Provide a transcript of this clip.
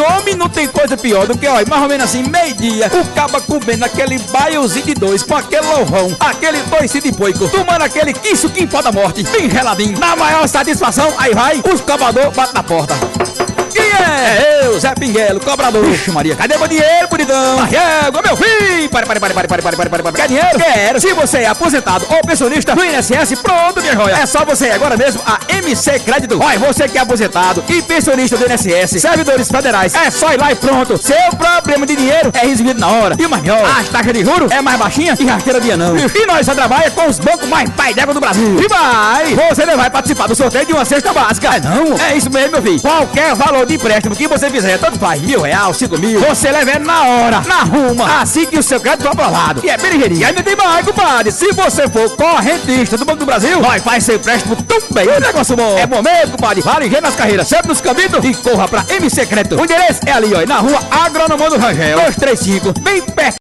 Homem, não tem coisa pior do que, ó, mais ou menos assim, meio-dia, o caba comendo aquele baiozinho de dois, com aquele louvão, aquele toicinho de poico, tomando aquele quinho pó da morte, bem reladinho, na maior satisfação, aí vai, os cobradores batem na porta. Quem é? Eu, Zé Pinguelo, cobrador. Ixi, Maria, cadê meu dinheiro, bonitão? Arrega, meu filho! Pare. Quer dinheiro? Quero. Se você é aposentado ou pensionista do INSS, pronto, minha joia. É só você ir agora mesmo a MC Crédito. Olha, você que é aposentado e pensionista do INSS, servidores federais, é só ir lá e pronto. Seu problema de dinheiro é resolvido na hora. E o maior, as taxas de juros é mais baixinha e rasteira dia não. E nós só trabalhamos com os bancos mais pai d'égua do Brasil. E vai! Você não vai participar do sorteio de uma cesta básica. É não? É isso mesmo, meu filho. Qualquer valor de empréstimo que você fizer, tanto faz, R$1.000, 5.000, você leva na hora, na ruma, assim que o seu crédito for aprovado. E é bem ligeirinho. E ainda tem mais, compadre. Se você for correntista do Banco do Brasil, vai, faz seu empréstimo também. O negócio bom. É bom mesmo, compadre. Vale ligeiro nas carreiras, sempre nos caminhos e corra pra MC Crédito. O endereço é ali, ó, na rua Agronomão do Rangel, 235, bem perto